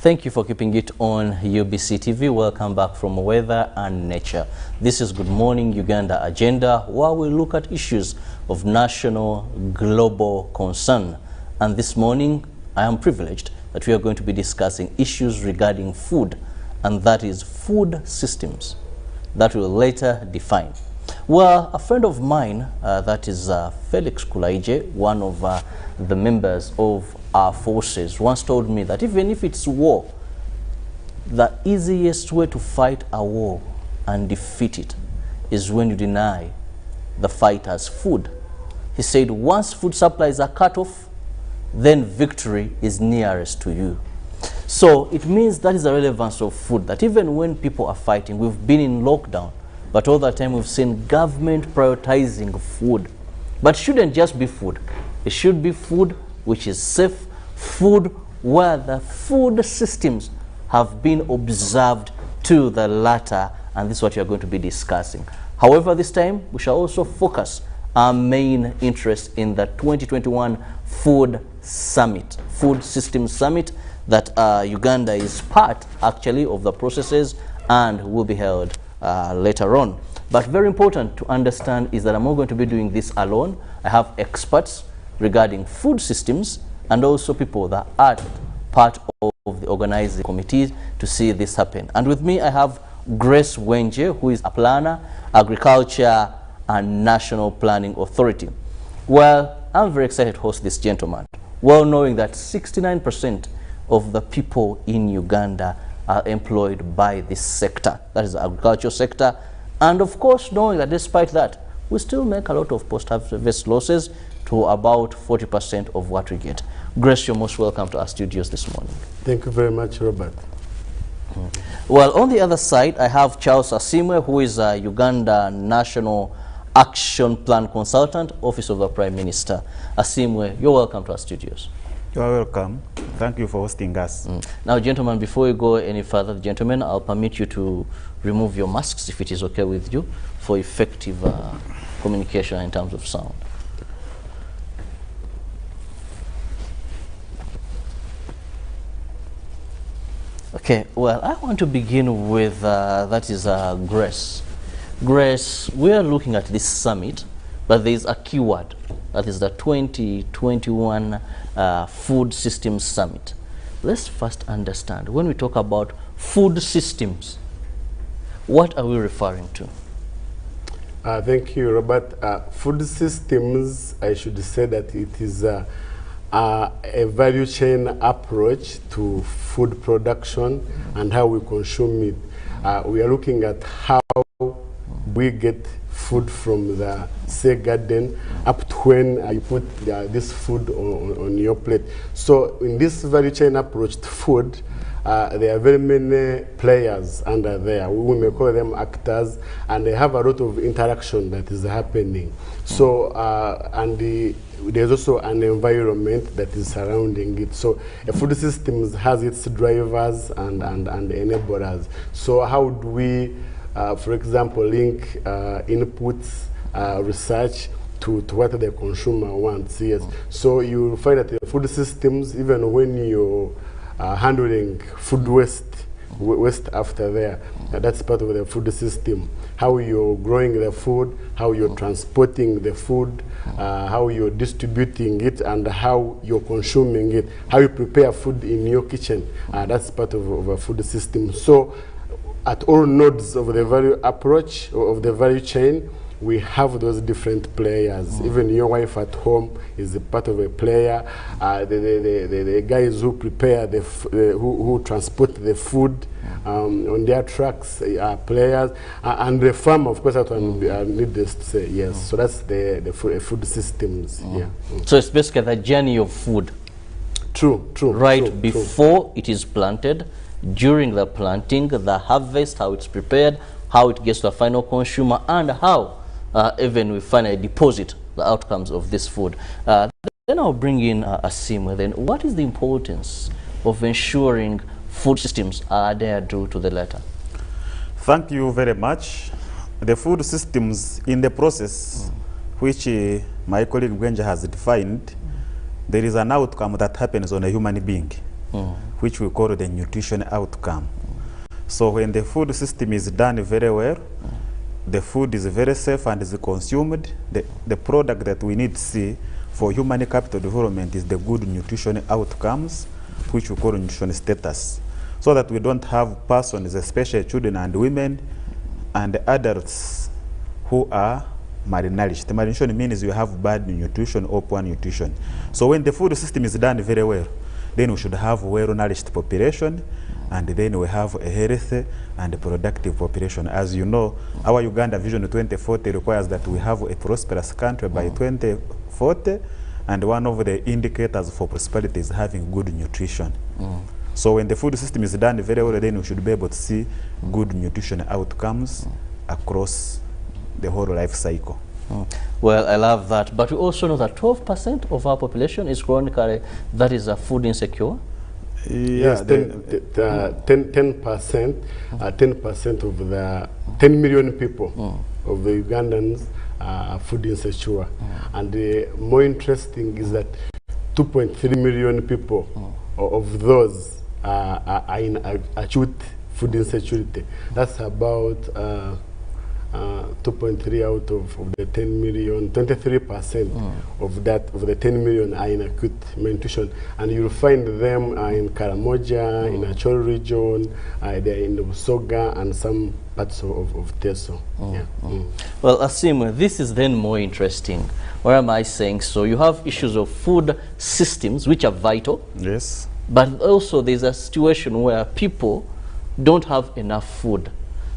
Thank you for keeping it on UBC TV. Welcome back from Weather and Nature. This is Good Morning Uganda Agenda, where we look at issues of national, global concern. And this morning, I am privileged that we are going to be discussing issues regarding food, and that is food systems that we'll later define. Well, a friend of mine, that is Felix Kulaije, one of the members of our forces, once told me that even if it's war, the easiest way to fight a war and defeat it is when you deny the fighters food. He said once food supplies are cut off, then victory is nearest to you. So it means that is the relevance of food, that even when people are fighting, we've been in lockdown, but all the time we've seen government prioritizing food. But it shouldn't just be food. It should be food which is safe, food where the food systems have been observed to the latter, and this is what we are going to be discussing. However, this time we shall also focus our main interest in the 2021 Food Summit, Food Systems Summit, that Uganda is part actually of the processes and will be held later on. But very important to understand is that I'm not going to be doing this alone. I have experts regarding food systems and also people that are part of the organizing committee to see this happen. And with me I have Grace Wenje, who is a planner, Agriculture and National Planning Authority. Well, I'm very excited to host this gentleman, well knowing that 69% of the people in Uganda are employed by this sector, that is the agricultural sector, and of course knowing that despite that, we still make a lot of post-harvest losses to about 40% of what we get. Grace, you're most welcome to our studios this morning. Thank you very much, Robert. Well, on the other side, I have Charles Asimwe, who is a Uganda National Action Plan Consultant, Office of the Prime Minister. Asimwe, you're welcome to our studios. You are welcome. Thank you for hosting us. Now, gentlemen, before we go any further, gentlemen, I'll permit you to remove your masks if it is okay with you for effective communication in terms of sound. Okay, well, I want to begin with, that is Grace. Grace, we are looking at this summit, but there is a keyword, that is the 2021 Food Systems Summit. Let's first understand, when we talk about food systems, what are we referring to? Thank you, Robert. Food systems, I should say that it is a value chain approach to food production and how we consume it. We are looking at how we get food from the, say, garden up to when you put this food on your plate. So in this value chain approach to food, there are very many players under there. We may call them actors, and they have a lot of interaction that is happening. So, there's also an environment that is surrounding it. So a food system has its drivers and enablers. So how do we, for example, link inputs, research to what the consumer wants? Yes. So you find that the food systems, even when you're handling food waste after there, that's part of the food system. How you're growing the food, how you're transporting the food, how you're distributing it, and how you're consuming it, how you prepare food in your kitchen. That's part of a food system. So at all nodes of the value approach, of the value chain, we have those different players. Even your wife at home is a part of a player. The guys who prepare, who transport the food on their trucks are players. And the farmer, of course, that one needless to say, yes. So that's the food systems. Yeah. So it's basically the journey of food. True. Right before it is planted, during the planting, the harvest, how it's prepared, how it gets to the final consumer, and how even we finally deposit the outcomes of this food. Then I'll bring in Asimwe. Then what is the importance of ensuring food systems are adhered to the letter? Thank you very much. The food systems in the process, which my colleague Gwenja has defined, there is an outcome that happens on a human being. which we call the nutrition outcome. So when the food system is done very well, the food is very safe and is consumed, the product that we need to see for human capital development is the good nutrition outcomes, which we call nutrition status, so that we don't have persons, especially children and women and adults, who are malnourished. Malnutrition means you have bad nutrition or poor nutrition. So when the food system is done very well, then we should have well-nourished population, and then we have a healthy and productive population. As you know, our Uganda Vision 2040 requires that we have a prosperous country by 2040, and one of the indicators for prosperity is having good nutrition. So when the food system is done very well, then we should be able to see good nutrition outcomes across the whole life cycle. Well, I love that. But we also know that 12% of our population is chronically, that is food insecure. Yes, 10% of the 10 million people of the Ugandans are food insecure. And more interesting is that 2.3 million people of those are in acute food insecurity. That's about 2.3 out of the 10 million, 23% of the 10 million are in acute malnutrition, and you'll find them in Karamoja, in Acholi region, they're in Busoga and some parts of Teso. Well, Asim, this is then more interesting. Why am I saying so? You have issues of food systems which are vital. Yes. But also there's a situation where people don't have enough food.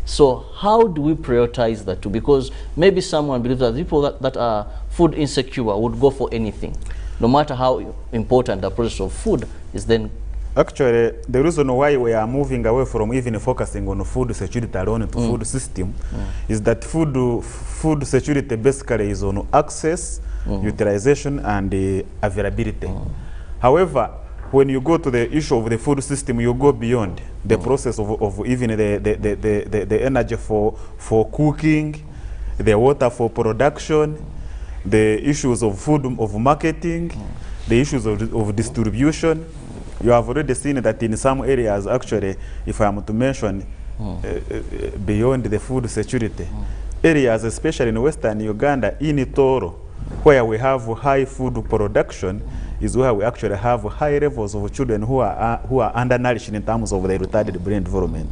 So how do we prioritize that too? Because maybe someone believes that people that are food insecure would go for anything, no matter how important the process of food is then. Actually, the reason why we are moving away from even focusing on food security alone to food system is that food security basically is on access, utilization, and availability. However, when you go to the issue of the food system, you go beyond the process of even the energy for cooking, the water for production, the issues of food, of marketing, the issues of distribution. You have already seen that in some areas, actually, if I am to mention, beyond the food security, areas, especially in Western Uganda, in Toro, where we have high food production, is where we actually have high levels of children who are undernourished in terms of their retarded brain development.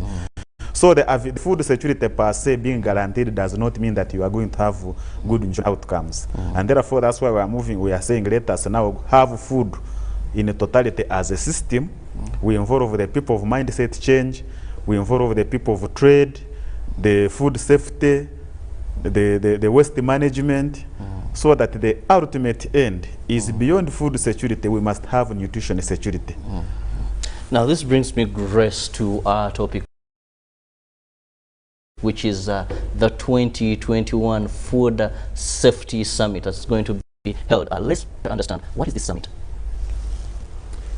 So the food security per se being guaranteed does not mean that you are going to have good outcomes. And therefore, that's why we are moving. We are saying, let us now have food in totality as a system. We involve the people of mindset change. We involve the people of trade, the food safety, the waste management, so that the ultimate end is beyond food security. We must have nutrition security. Now this brings me, Grace, to our topic, which is the 2021 Food Safety Summit that's going to be held. Let's understand, what is this summit?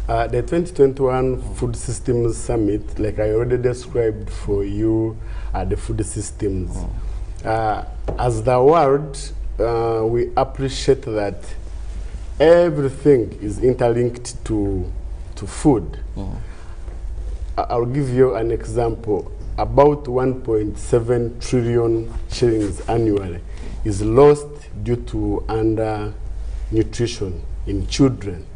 The 2021 Food Systems Summit, like I already described for you, the food systems. As the world, we appreciate that everything is interlinked to food. I'll give you an example. About 1.7 trillion shillings annually is lost due to undernutrition in children.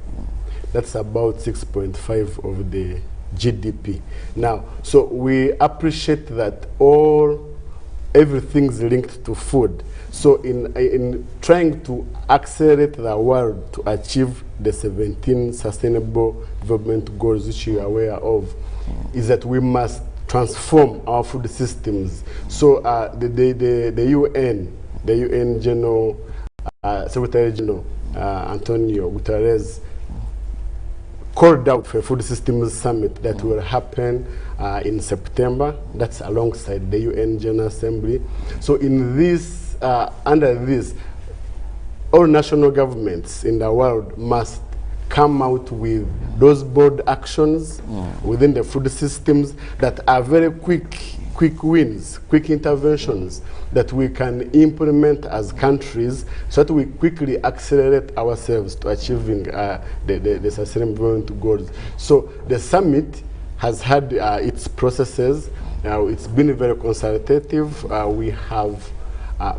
That's about 6.5 of the GDP. Now, so we appreciate that everything's linked to food. So in trying to accelerate the world to achieve the 17 Sustainable Development Goals, which you are aware of, is that we must transform our food systems. So the UN General Secretary General Antonio Guterres called out for a food systems summit that will happen in September. That's alongside the UN General Assembly. So in this, under this, all national governments in the world must come out with those bold actions within the food systems that are very quick wins, quick interventions that we can implement as countries so that we quickly accelerate ourselves to achieving the sustainable development goals. So the summit has had its processes. It's been very consultative. We have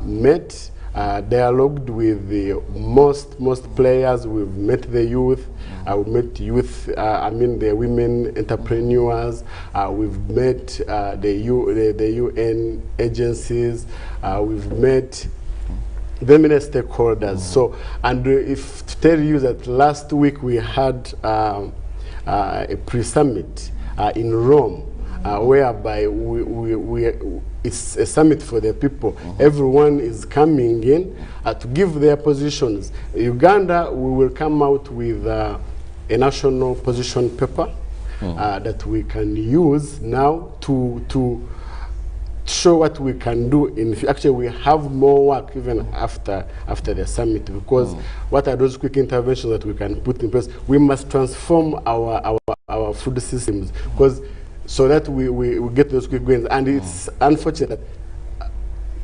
met, dialogued with the most players. We've met the youth. We've met youth, the women entrepreneurs. We've met the UN agencies. We've met the many stakeholders. So, and if to tell you that last week we had a pre-summit in Rome, whereby it's a summit for the people. Everyone is coming in to give their positions. Uganda, we will come out with a national position paper that we can use now to show what we can do. Actually, we have more work even after the summit, because what are those quick interventions that we can put in place? We must transform our food systems, because so that we get those quick wins. And it's unfortunate that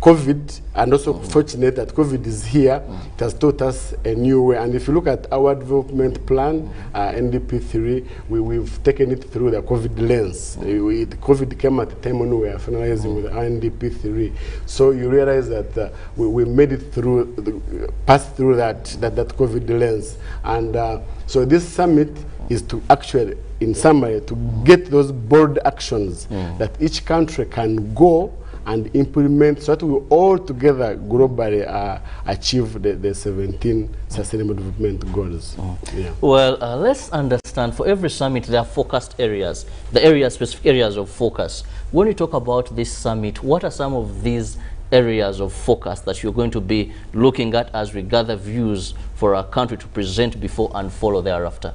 COVID, and also fortunate that COVID is here, it has taught us a new way. And if you look at our development plan, NDP3, we've taken it through the COVID lens. COVID came at the time when we were finalizing with NDP3. So you realize that we made it through, passed through that COVID lens. And so this summit is to actually, in summary, to get those bold actions that each country can go and implement, so that we all together globally achieve the 17 Sustainable Development Goals. Yeah. Well, let's understand, for every summit there are focused areas, specific areas of focus. When you talk about this summit, what are some of these areas of focus that you're going to be looking at as we gather views for our country to present before and follow thereafter?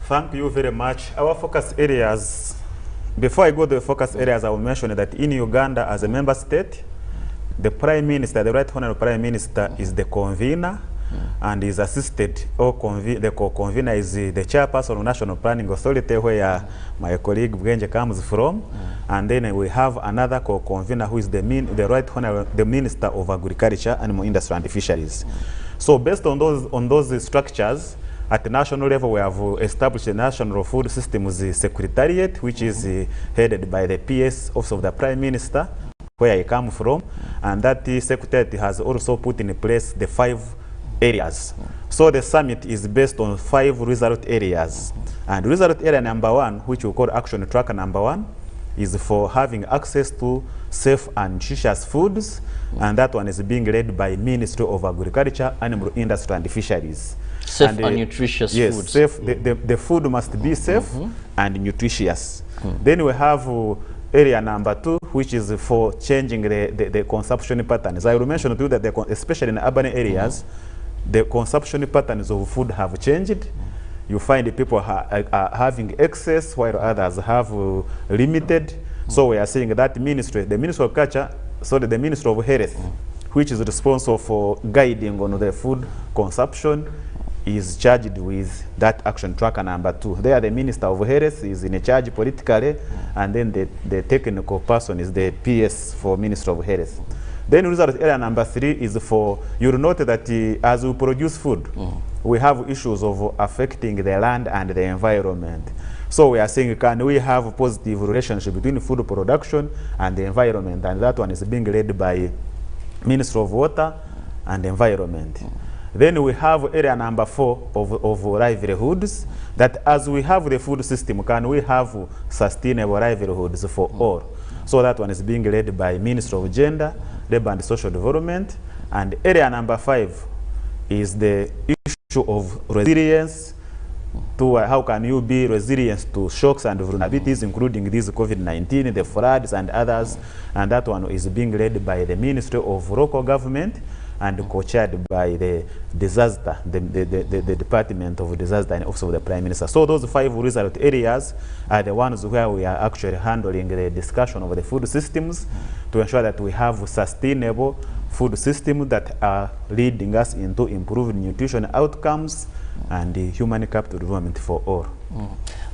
Thank you very much. Our focus areas, before I go to the focus areas, I will mention that in Uganda, as a member state, the Prime Minister, the Right Honorable Prime Minister, is the convener and is assisted, or the co-convener is the chairperson of National Planning Authority, where my colleague Bwenje comes from. And then we have another co-convener who is the Right Honorable, the Minister of Agriculture, Animal Industry and Fisheries. So based on those structures, at the national level, we have established the National Food Systems Secretariat, which is headed by the PS, Office of the Prime Minister, where I come from. And that secretariat has also put in place the 5 areas. So the summit is based on 5 result areas. And result area number 1, which we call action tracker number 1, is for having access to safe and nutritious foods. And that one is being led by Ministry of Agriculture, Animal Industry and Fisheries. Safe and nutritious yes, foods. Safe, the food must be safe and nutritious. Then we have area number 2, which is for changing the consumption patterns. I will mention to you that especially in urban areas, the consumption patterns of food have changed. You find the people are having excess while others have limited. So we are saying that ministry, the Ministry of Culture, the Ministry of Health, which is responsible for guiding on the food consumption, is charged with that action tracker number 2. There, the Minister of Health is in charge politically, and then the technical person is the PS for Ministry of Health. Then result area number 3 is for, you'll note that as we produce food, we have issues of affecting the land and the environment. So we are saying, can we have a positive relationship between food production and the environment? And that one is being led by Ministry of Water and Environment. Then we have area number 4 of livelihoods, that as we have the food system, can we have sustainable livelihoods for all? So that one is being led by Ministry of Gender, Labour and Social Development. And area number 5 is the issue of resilience. To how can you be resilient to shocks and vulnerabilities, including this COVID-19, the floods and others. And that one is being led by the Ministry of Local Government and co-chaired by the disaster, the Department of Disaster and Office of the Prime Minister. So those 5 result areas are the ones where we are actually handling the discussion of the food systems to ensure that we have sustainable food systems that are leading us into improved nutrition outcomes and human capital development for all.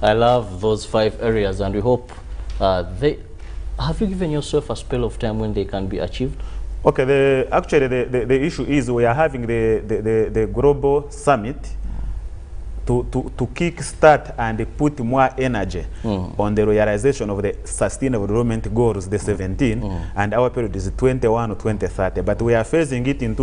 I love those 5 areas, and we hope have you given yourself a spell of time when they can be achieved? Okay, actually the issue is we are having the global summit to kick-start and put more energy on the realization of the Sustainable Development Goals, the 17, and our period is 21 or 2030. But we are phasing it in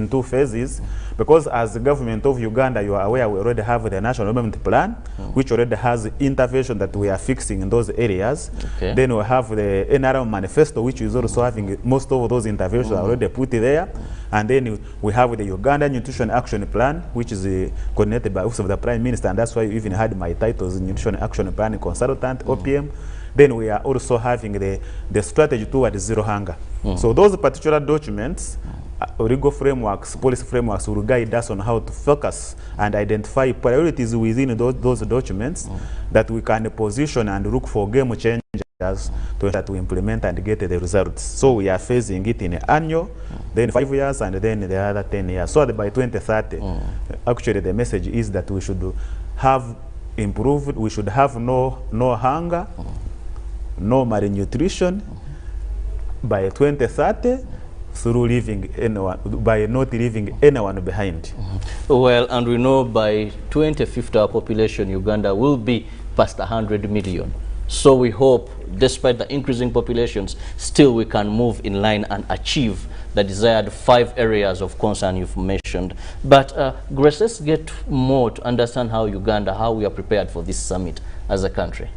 two phases, because as the government of Uganda, you are aware, we already have the National Development Plan, which already has intervention that we are fixing in those areas. Okay. Then we have the NRM Manifesto, which is also having most of those interventions already put there. And then we have the Uganda Nutrition Action Plan, which is coordinated by Office of the Prime Minister, and that's why you even had my titles, Nutrition Action Plan Consultant, OPM. Then we are also having the strategy towards zero hunger. So those particular documents, legal frameworks, policy frameworks will guide us on how to focus and identify priorities within those documents that we can position and look for game changers to ensure to implement and get the results. So we are phasing it in annual, then 5 years, and then the other 10 years. So that by 2030, actually the message is that we should have improved, we should have no hunger, no malnutrition by 2030, through leaving anyone, by not leaving anyone behind. Well, and we know by 2050 our population, Uganda, will be past 100 million. So we hope, despite the increasing populations, still we can move in line and achieve the desired 5 areas of concern you've mentioned. But Grace, let's get more to understand how we are prepared for this summit as a country.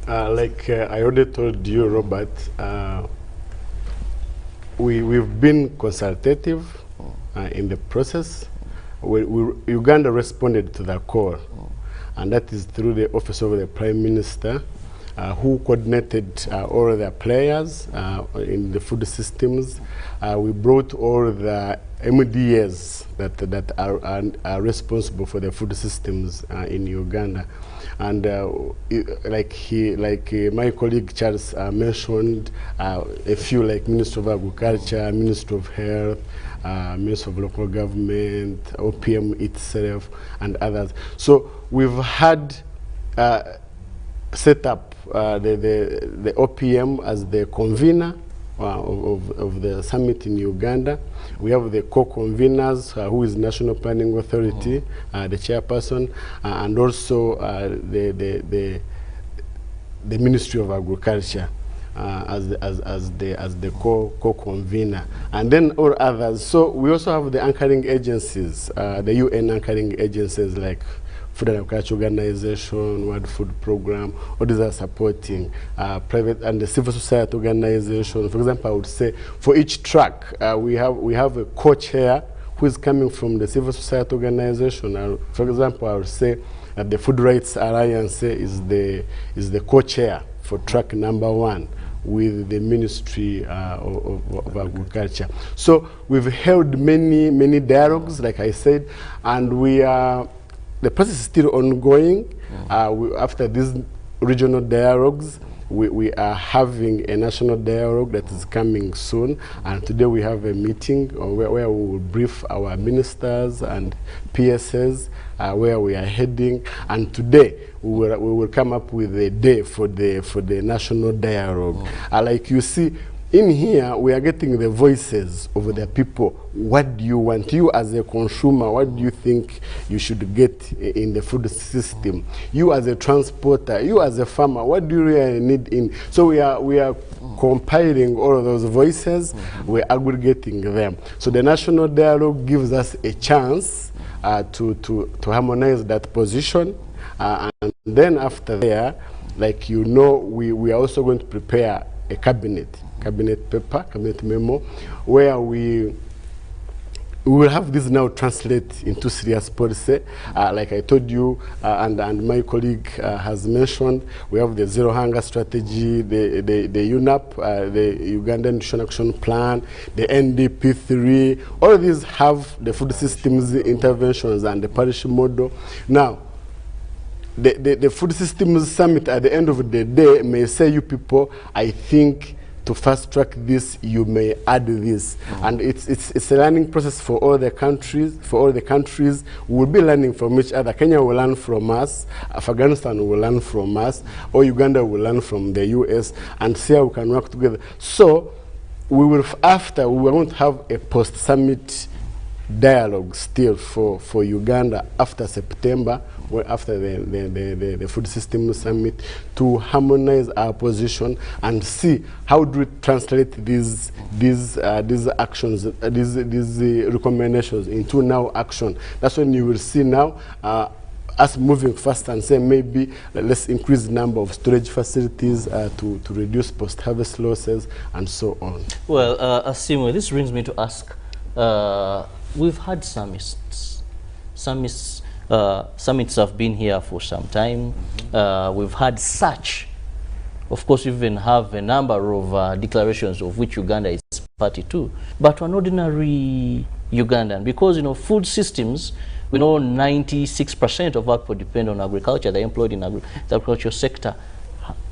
Like I already told you, Robert, we've been consultative in the process. Uganda responded to the call, and that is through the Office of the Prime Minister, who coordinated all the players in the food systems. We brought all the MDAs that are responsible for the food systems in Uganda. And like my colleague Charles mentioned, a few like Minister of Agriculture, Minister of Health, Minister of Local Government, OPM itself, and others. So we've had set up the OPM as the convener of the summit in Uganda. We have the co-conveners, who is National Planning Authority, the chairperson, and also the Ministry of Agriculture as the co-convener, and then all others. So we also have the anchoring agencies, the UN anchoring agencies like Food and Agriculture Organization, World Food Program. All these are supporting private and the civil society organization. For example, I would say for each track we have a co-chair who is coming from the civil society organization. For example, I would say that the Food Rights Alliance is the co-chair for track number 1 with the Ministry of Agriculture. So we've held many dialogues, like I said, and the process is still ongoing. After these regional dialogues, we are having a national dialogue that is coming soon, and today we have a meeting where we will brief our ministers and PSs where we are heading, and today we will come up with a day for the national dialogue. Like you see, in here, we are getting the voices of the people. What do you want? You as a consumer, what do you think you should get in the food system? You as a transporter, you as a farmer, what do you really need in? So we are compiling all of those voices, we're aggregating them. So the national dialogue gives us a chance to harmonize that position. And then after there, like you know, we are also going to prepare a cabinet paper, cabinet memo, where we will have this now translate into serious policy. Like I told you, and my colleague has mentioned, we have the Zero Hunger Strategy, the UNAP, the Ugandan Nutrition Action Plan, the NDP3. All of these have the food systems interventions and the parish model. Now, the Food Systems Summit at the end of the day may say, you people, I think to fast track this, you may add this. And it's a learning process for all the countries. We'll be learning from each other. Kenya will learn from us, Afghanistan will learn from us, or Uganda will learn from the US, and see how we can work together. So we will, after, we won't have a post-summit dialogue still for Uganda after September, or after the Food System Summit, to harmonize our position and see how do we translate these actions, these recommendations into now action. That's when you will see now us moving fast and say maybe let's increase the number of storage facilities to reduce post-harvest losses and so on. Well, Asimo, this brings me to ask, we've had summits. Summits have been here for some time. We've had such. Of course, we even have a number of declarations of which Uganda is party to. But to an ordinary Ugandan, because, you know, food systems, we know 96% of our people depend on agriculture. They're employed in the agricultural sector.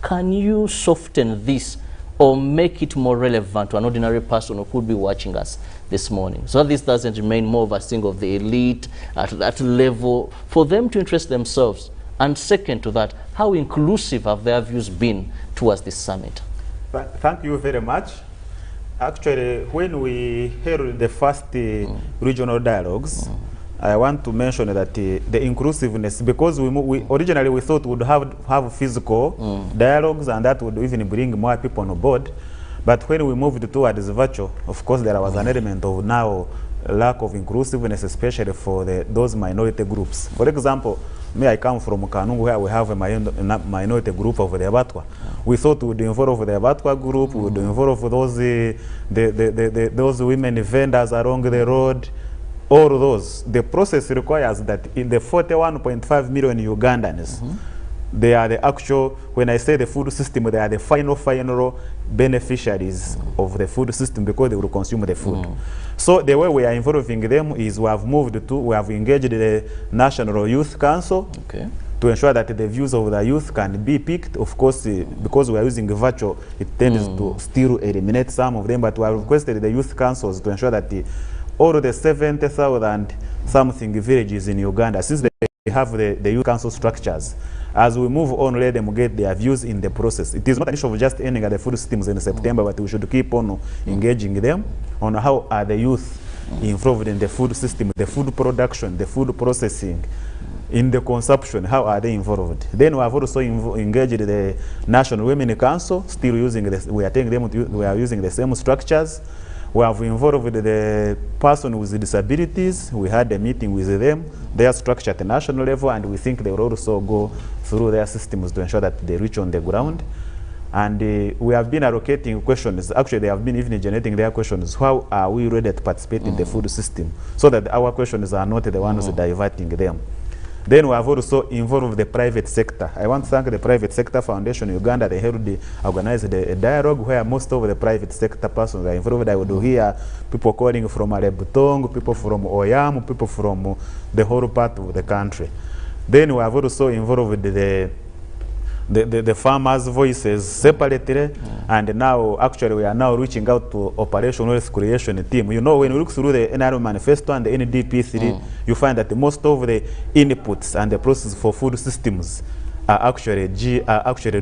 Can you soften this or make it more relevant to an ordinary person who could be watching us this morning, so that this doesn't remain more of a thing of the elite at that level, for them to interest themselves? And second to that, how inclusive have their views been towards this summit? Thank you very much. Actually, when we held the first regional dialogues, I want to mention that the inclusiveness, because we originally we thought we would have physical dialogues, and that would even bring more people on board. But when we moved towards virtual, of course, there was an element of now lack of inclusiveness, especially for those minority groups. For example, me, I come from Kanungu, where we have a minority group of the Abatwa. We thought we would involve the Abatwa group, we would involve those those women vendors along the road. All those. The process requires that in the 41.5 million Ugandans, they are the actual, when I say the food system, they are the final beneficiaries of the food system, because they will consume the food. So the way we are involving them is we have engaged the National Youth Council to ensure that the views of the youth can be picked. Of course, because we are using virtual, it tends to still eliminate some of them, but we have requested the youth councils to ensure that all the 70,000 something villages in Uganda, since they have the youth council structures, as we move on, let them get their views in the process. It is not an issue of just ending at the food systems in September, but we should keep on engaging them on how are the youth involved in the food system, the food production, the food processing, in the consumption, how are they involved. Then we have also engaged the National Women Council, still using this, we are using the same structures. We have involved the person with disabilities. We had a meeting with them. They are structured at the national level, and we think they will also go through their systems to ensure that they reach on the ground. And we have been allocating questions. Actually, they have been even generating their questions. How are we ready to participate in the food system, so that our questions are not the ones diverting them. Then we have also involved the private sector. I want to thank the Private Sector Foundation in Uganda. They organized a dialogue where most of the private sector persons are involved. I would hear people calling from Alebutong, people from Oyam, people from the whole part of the country. Then we have also involved the farmers' voices separately, and now actually we are now reaching out to operational creation team. You know, when you look through the NRM manifesto and the NDP3, you find that most of the inputs and the process for food systems are actually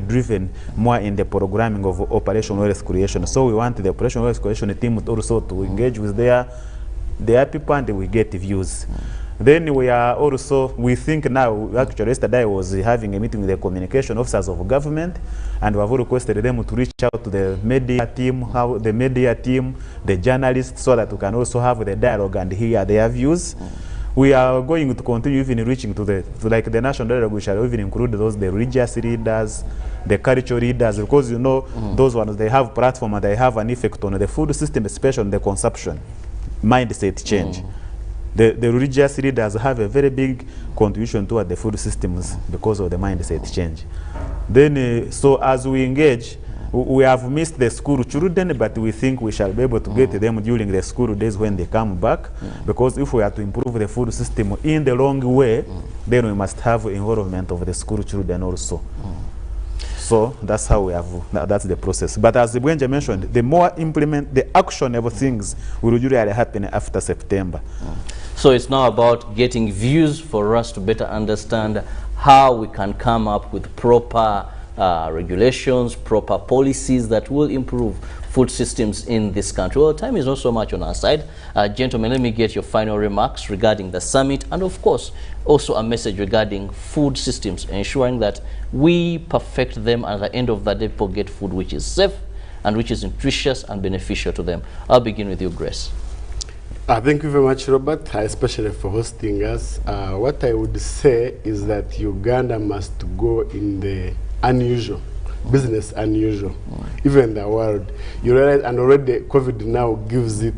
driven more in the programming of operational creation. So we want the operational creation team also to engage with their people, and we get views. Then we are also, we think now, actually yesterday I was having a meeting with the communication officers of government, and we have requested them to reach out to the media team, the journalists, so that we can also have the dialogue and hear their views. We are going to continue even reaching to like the national dialogue. We shall even include the religious leaders, the cultural leaders, because you know, those ones, they have platform and they have an effect on the food system, especially on the consumption, mindset change. The religious leaders have a very big contribution toward the food systems because of the mindset change. Then, so as we engage, we have missed the school children, but we think we shall be able to get them during the school days when they come back, because if we are to improve the food system in the long way, then we must have involvement of the school children also. So that's how we have, that's the process. But as Bwenje mentioned, the more the actionable things will usually happen after September. So it's now about getting views for us to better understand how we can come up with proper regulations, proper policies that will improve food systems in this country. Well, time is not so much on our side. Gentlemen, let me get your final remarks regarding the summit, and of course, also a message regarding food systems, ensuring that we perfect them, and at the end of the day, people get food which is safe and which is nutritious and beneficial to them. I'll begin with you, Grace. Thank you very much, Robert, especially for hosting us. What I would say is that Uganda must go in the unusual, business unusual, even in the world. You realize, and already COVID now gives it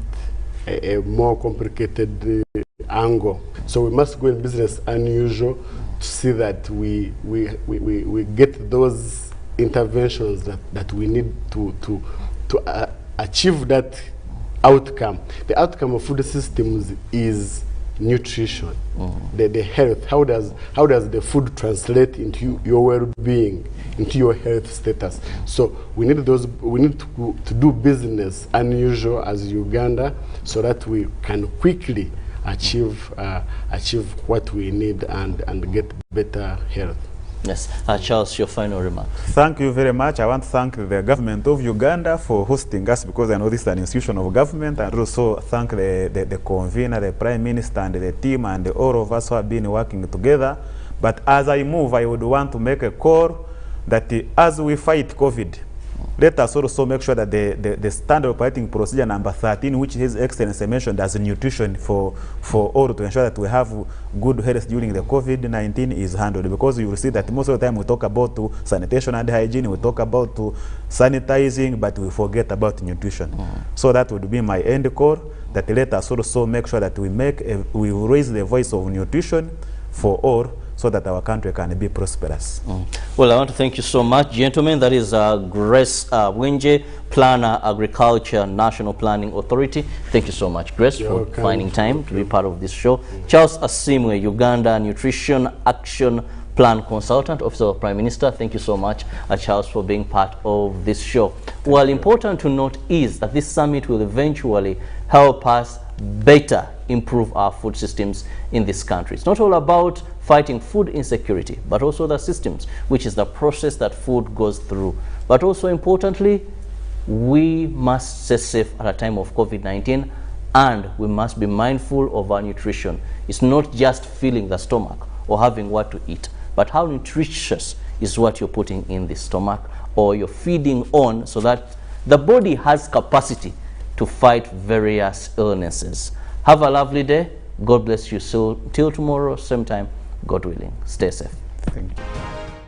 a more complicated angle. So we must go in business unusual to see that we get those interventions that we need to achieve that outcome. The outcome of food systems is nutrition, the health. How does the food translate into your well-being, into your health status? So we need to do business unusual as Uganda, so that we can quickly achieve what we need and get better health. Yes, Charles, your final remark. Thank you very much. I want to thank the government of Uganda for hosting us, because I know this is an institution of government, and also thank the convener, the Prime Minister, and the team, and all of us who have been working together. But as I move, I would want to make a call that as we fight COVID, let us also make sure that the standard operating procedure number 13, which His Excellency mentioned as nutrition for all, to ensure that we have good health during the COVID-19, is handled. Because you will see that most of the time we talk about sanitation and hygiene, we talk about sanitizing, but we forget about nutrition. So that would be my end call, that let us also make sure that we raise the voice of nutrition for all, so that our country can be prosperous. Well, I want to thank you so much, gentlemen. That is Grace Bwenje, Planner, Agriculture, National Planning Authority. Thank you so much, Grace, for finding time to be part of this show. Charles Asimwe, Uganda Nutrition Action Plan Consultant, Office of Prime Minister. Thank you so much, Charles, for being part of this show. Well, important to note is that this summit will eventually help us better improve our food systems in this country. It's not all about fighting food insecurity, but also the systems, which is the process that food goes through. But also importantly, we must stay safe at a time of COVID-19, and we must be mindful of our nutrition. It's not just filling the stomach or having what to eat, but how nutritious is what you're putting in the stomach or you're feeding on, so that the body has capacity to fight various illnesses. Have a lovely day. God bless you. So till tomorrow, same time, God willing. Stay safe. Thank you.